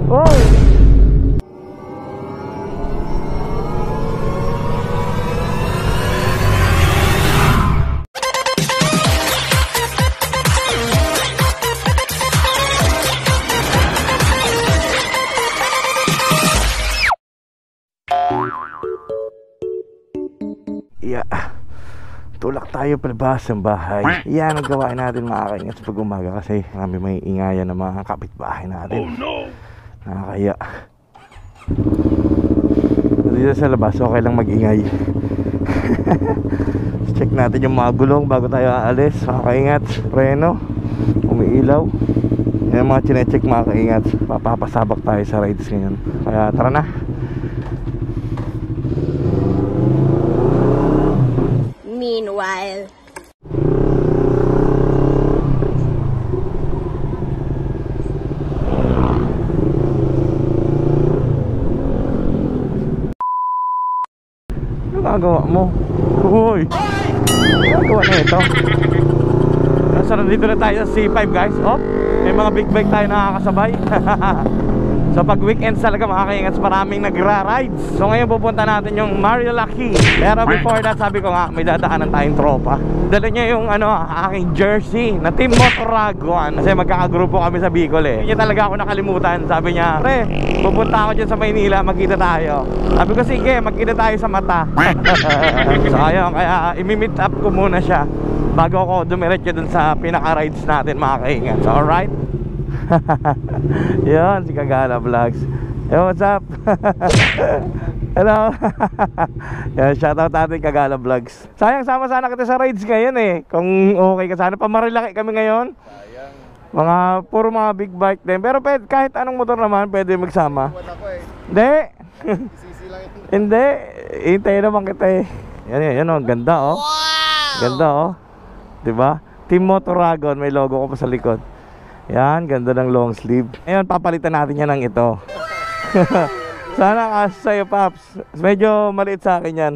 Oh! Yeah. Tulak tayo palabas ng bahay. Yan ang gawain natin mga kaingat pag umaga kasi kami may ingayan ng mga kapitbahay natin. Oh no! Nakakaya. Dito sa labas okay lang mag-ingay. Check natin yung mga gulong bago tayo aalis mga kaingat. Preno, umiilaw. Yan mga chinecheck mga kaingat. Papapasabak tayo sa rides ngayon. Kaya tara na. Meanwhile, ano gagawa mo? Uy! Ano gagawa na ito? So nandito na tayo sa C5 guys. Oh, may mga big bike tayo nakakasabay. So pag weekends talaga mga kaingat maraming nagra-rides. So ngayon pupunta natin yung Marilaki. Pero before that sabi ko nga may dadaanan tayong tropa. Dala niya yung aking jersey na Team Motoraguan. Kasi magkakagrupo kami sa Bicol eh. Hindi niya talaga ako nakalimutan. Sabi niya, pre, pupunta ako dyan sa Maynila, magkita tayo. Sabi ko sige, magkita tayo sa mata. So ayun, kaya imi-meet up ko muna siya bago ako dumiretso dun sa pinaka-rides natin mga kaingat. So alright. Yun, si Kagala Vlogs. Yo, what's up? Hello. Yan, shoutout natin Kagala Vlogs. Sayang sama sana kita sa rides ngayon eh. Kung okay ka sana, pamarilaki kami ngayon. Sayang. Puro mga big bike din. Pero kahit anong motor naman pwede magsama. Hindi. Hindi. Hintayin naman kita eh. Yan oh, ganda oh. Ganda oh. Diba? Team Motoragon, may logo ko pa sa likod. Yan, ganda ng long sleeve. Ngayon, papalitan natin yan ng ito. Sana kasi sa'yo, Paps. Medyo maliit sa akin yan.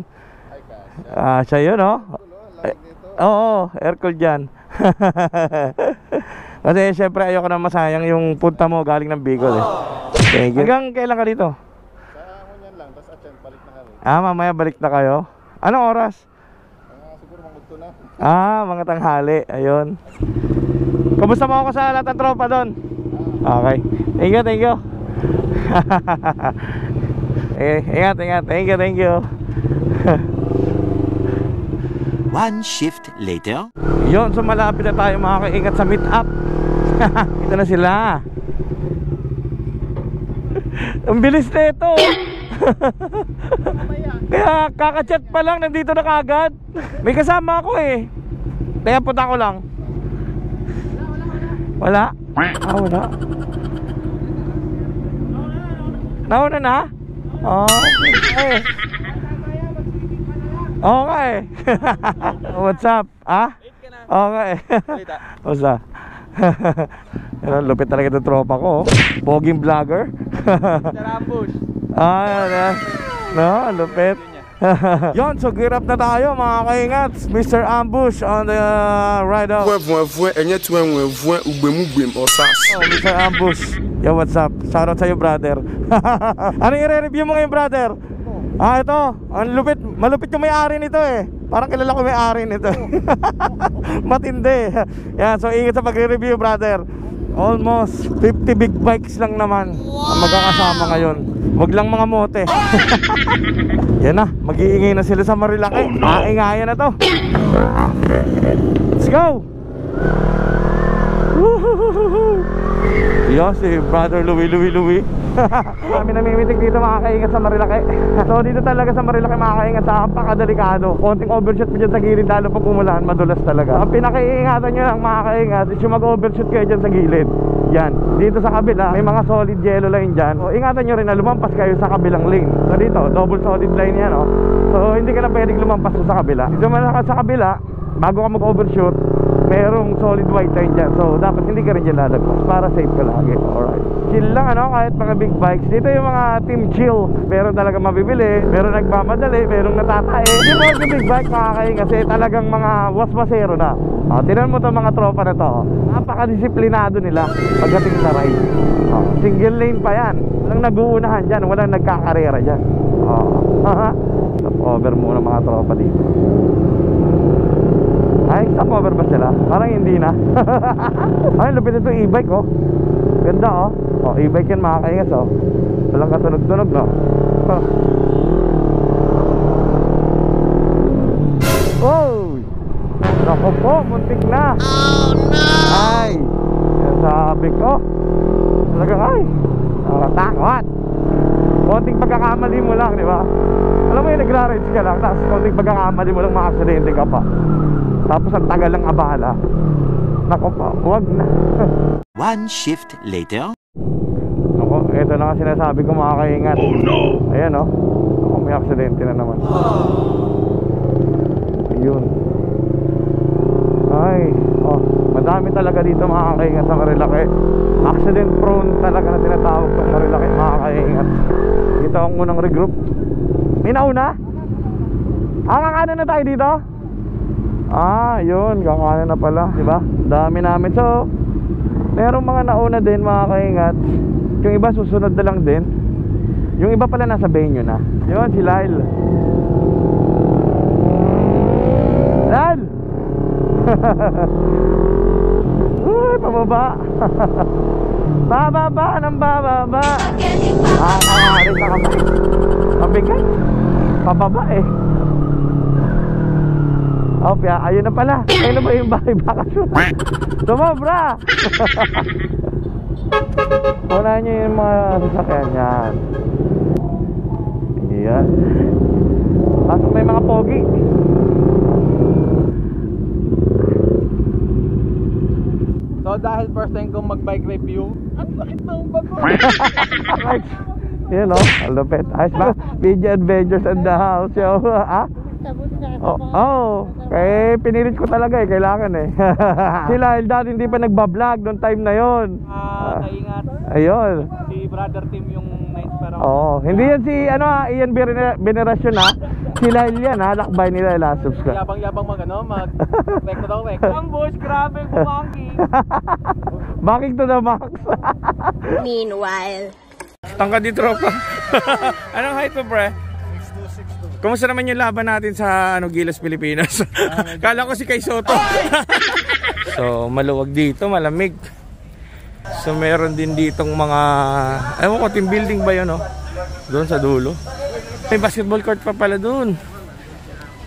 Siya yun, oh. Oo, aircool dyan. Kasi syempre ayoko na masayang yung punta mo galing ng Bicol eh. Thank you. Hanggang kailan ka dito? Sa Ngunyan lang, tapos atyan, balik na kami. Mamaya balik na kayo. Anong oras? Siguro mangudto na. Mga tanghali, ayun. Kumusta mo ako sa lahat ng tropa doon? Okay. Thank you. Ingat. Thank you. One shift later. Yun, so malapit na tayo mga kaingat sa meet up. Ito na sila. Ang bilis na ito. Kaya kakachat pa lang, nandito na kagad. May kasama ako eh. Kaya punta ko lang. Wala? Wala. Nauna na? Okay. Okay. What's up? Okay. What's up? Lupit talaga itong tropa ko. Poging vlogger. Mr. Ambush. No, lupit. Yon, so gear up na tayo mga kaingat. Mr. Ambush on the ride out. Mr. Ambush. Yo, what's up? Shoutout sa'yo, brother. Ano i-review mo ngayon, brother? Ito, ang lupit. Malupit yung may-ari nito eh. Parang kilala ko may-ari nito. Matindi. Yan, so ingat sa pagre-review, brother. Almost 50 big bikes lang naman ang magkakasama ngayon. Wag lang mga mote. Yan na, mag-iingay na sila sa Marilaki. Maingaya na to. Let's go. Yo, si brother Louie. Kami namimitik dito mga kaingat sa Marilaki. So dito talaga sa Marilaki mga kaingat, sa napakadelikado. Konting overshoot mo dyan sa gilid, lalo pag umulan, madulas talaga. Ang pinakaiingatan nyo lang mga kaingat is yung mag-overshoot kayo dyan sa gilid. Yan, dito sa kabila may mga solid yellow line dyan. So ingatan nyo rin na lumampas kayo sa kabilang lane. So dito, double solid line yan oh. So hindi ka na pwedeng lumampas sa kabila. Dito man sa kabila, bago ka mag-overshoot, merong solid white line dyan. So dapat hindi ka rin dyan lalagpas para safe ka lagi. Alright, chill lang ano, kahit mga big bikes. Dito yung mga team chill, meron talaga mabibili, meron nagmamadali, merong natatae. Di mo sa big bike makakain kasi talagang mga waswasero na. Tinan mo to mga tropa na to, napakadisiplinado nila pagdating sa ride. Single lane pa yan, walang nag-uunahan dyan, walang nagkakarera dyan. Stop over muna mga tropa dito. Ay, stop over ba sila? Parang hindi na. Ay, lupit ito e-bike oh. Ganda oh. E-bike yan mga kaingas oh. Walang katunog-tunog no. Oh! Naku po, muntik na. Oh no! Ay, sabi ko talagang ay, nakatakot. Konting pagkakamali mo lang, di ba? Alam mo yung nagra-rides ka lang, tapos konting pagkakamali mo lang, maka-aksidente ka pa. Tapos ang tagal ng abala. Naku pa, huwag na. One shift later. Naku, ito na nga sinasabi ko, mga kaingat. Oh no! Ayan oh. Naku, may aksidente na naman. Ayun. Ay, madami talaga dito mga kaingat sa Marilaki. Accident prone talaga na tinatawag itong Marilaki mga kaingat. Dito ang unang regroup. May nauna? Kakanan na tayo dito? Yun, kakanan na pala, diba? Dami namin. So, merong mga nauna din mga kaingat. Yung iba susunod na lang din. Yung iba pala nasa venue na. Yun, si Lyle. Lyle! Uy, pababa. Bababa ng bababa. Kakaharin na kami. Mabigat. Pababa eh. Ayun na pala. Ayun na ba yung bahay bakasyon? Sumobra. Unahan nyo yung mga sasakyan yan. Yan. Pasok may mga pogi. So dahil first time kong mag-bike review, ang sakit ng bago. Yun o, lupit. Ayos ba? PG Adventures in the house. Eh, pinilit ko talaga eh, kailangan eh. Sila dati hindi pa nagbablog noong time na yon. Kaingat. Ayun. Si brother team yung na-inspire ako. Hindi yan si Ian Veneracion ha. Sila yan ha, lakbay nila last subscribe. Yabang-yabang mag-recto daw, recto. Ang boss, grabe kumanking. Backing to the max. Meanwhile. Tangkad di tropa. Anong height mo pre? 6'2". Kumusta naman yung laban natin sa Gilas, Pilipinas? Kala ko si Kay Soto. So maluwag dito, malamig. So meron din ditong mga, ewan ko, team building ba yun doon sa dulo. May basketball court pa pala doon.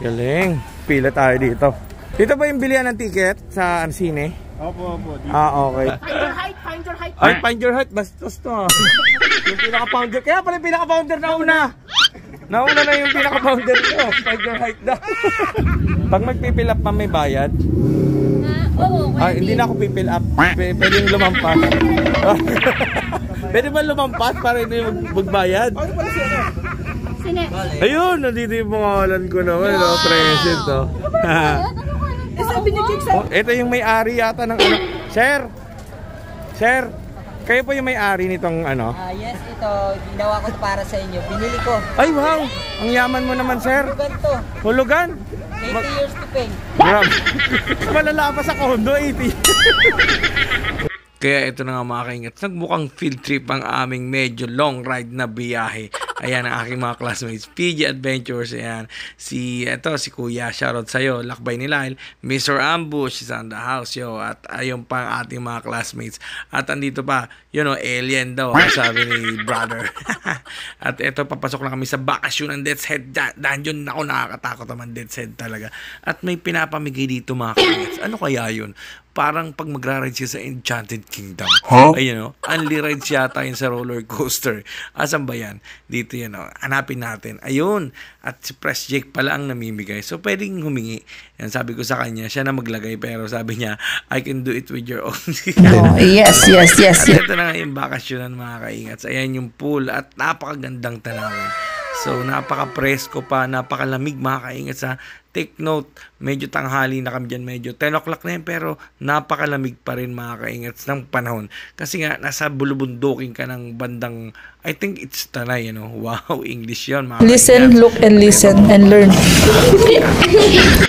Galing. Pila tayo dito. Dito ba yung bilihan ng ticket sa sine? Opo. Okay. Find your height. Ay, find your height. Bastos to yung pinaka-pounder. Kaya pala yung pinaka-pounder nauna. Nauna na yung pinaka-pounder nyo. Find your height daw. Pag mag-fill up pa may bayad? Hindi na ako pipil up. Pwede yung lumampas. Pwede ba lumampas para hindi magbayad? Ayun, nandito yung pangalan ko naman, present ito yung may-ari yata ng Sir, kayo po yung may-ari nitong Yes, ito, ginawa ko para sa inyo. Binili ko. Ay wow, ang yaman mo naman sir. Hulugan to. Hulugan? 80 years to pay. Grabe. Malala pa sa kondo, 80. Kaya ito na nga mga kaingat, nagmukhang field trip ang aming medyo long ride na biyahe. Ayan ang aking mga classmates, PG Adventures. Ayan, si Kuya, shoutout sa'yo, lakbay ni Lyle. Mr. Ambush is on the house, yo. At ayun pa ang ating mga classmates. At andito pa, alien daw, sabi ni brother. At ito, papasok na kami sa bakasyon ng Death's Head Dungeon. Ako, nakakatakot naman Death's Head talaga. At may pinapamigay dito mga kaingat. Ano kaya yun? Parang pag magra-ride siya sa Enchanted Kingdom. Ayun only rides yata yun sa roller coaster. Asan ba yan? Dito yan hanapin natin. Ayun. At si Press Jake pala ang namimigay. So pwedeng humingi. Yan, sabi ko sa kanya, siya na maglagay. Pero sabi niya, I can do it with your own. Yes. Ito na nga yung bakasyonan mga kaingat. Ayan yung pool at napakagandang tanawin. So napaka-presko pa, napakalamig mga kaingat sa take note, medyo tanghali na kami dyan, medyo 10 o'clock na yun, pero napakalamig pa rin mga kaingats ng panahon. Kasi nga, nasa bulubundukin ka ng bandang, I think it's Tanay, you know. Wow, English yun mga Listen, kaingats. look, and listen, and learn.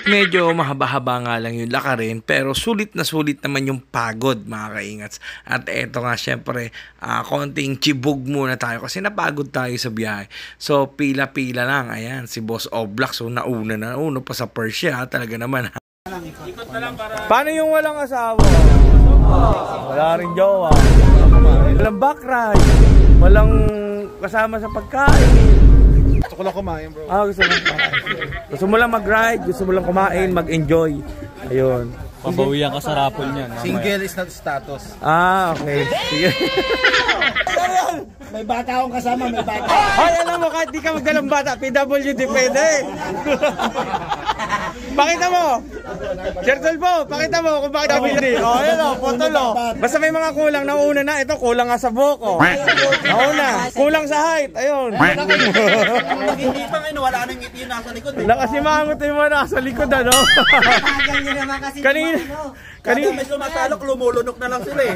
Medyo mahaba-haba nga lang yung lakarin, pero sulit na sulit naman yung pagod mga kaingats. At eto nga syempre, konting chibog muna tayo kasi napagod tayo sa biyahe. So pila-pila lang, ayan, si Boss Oblak, so nauna pa sa Persia, talaga naman. Paano yung walang asawa? Wala rin jowa. Walang back ride. Walang kasama sa pagkain. Gusto ko lang kumain, bro. Gusto mo lang kumain. Gusto mo lang mag-ride, gusto mo lang kumain, mag-enjoy. Ayun. Pabawian ka sa rapol niyan. Single is not status. Okay. Sige. May bata akong kasama, may bata. Ay, alam mo, kahit di ka magdalang bata, PWD pwede. Pakita mo. Sir po, pakita mo kung bakit PWD. Ayan o, potolo. Basta may mga kulang, nauna na. Ito, kulang nga sa buhok. Nauna. Kulang sa height. Ayun. Hindi pa ngayon, wala nang ngiti yung nasa likod. Nakasimangot yung mga nasa likod, ano? Tagal nyo naman kasi. Kanina may sumasalok, lumulunok na lang sila eh.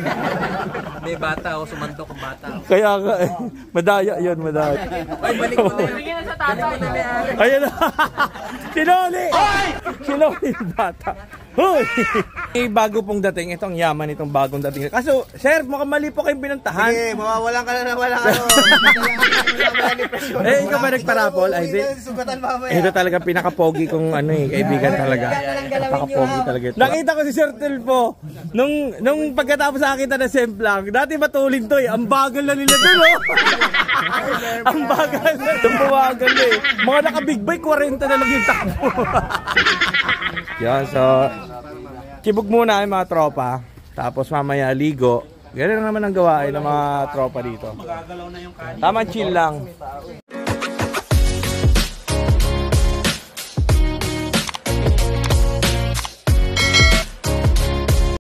May bata o sumantok ang bata. kaya nga eh. Madaya yun, madaya. Ay, balik mo na yan. Ayun na. Sinuli! Sinuli yung bata. Hoy! Bago pong dating, itong yaman itong bagong dating. Kaso, sir, mukhang mali po kayong binantahan. Sige, mawawalan ka na walang ano. Ikaw ba nagparapol? Ay, di. Sugatan mamaya. Ito talaga pinaka-pogi kong kaibigan talaga. Napaka-pogi talaga ito. Nakita ko si Sir Tulfo nung pagkatapos sa akin na semplang. Dati matulin to eh. Ang bagal na nila dun oh. Ang bagal na. Tumbawagal eh. Mga naka-big bike, 40 na lang yung takbo. Yan, so kibog muna yung mga tropa. Tapos mamaya ligo. Ganun naman ang gawain ng mga tropa dito. Tama, chill lang.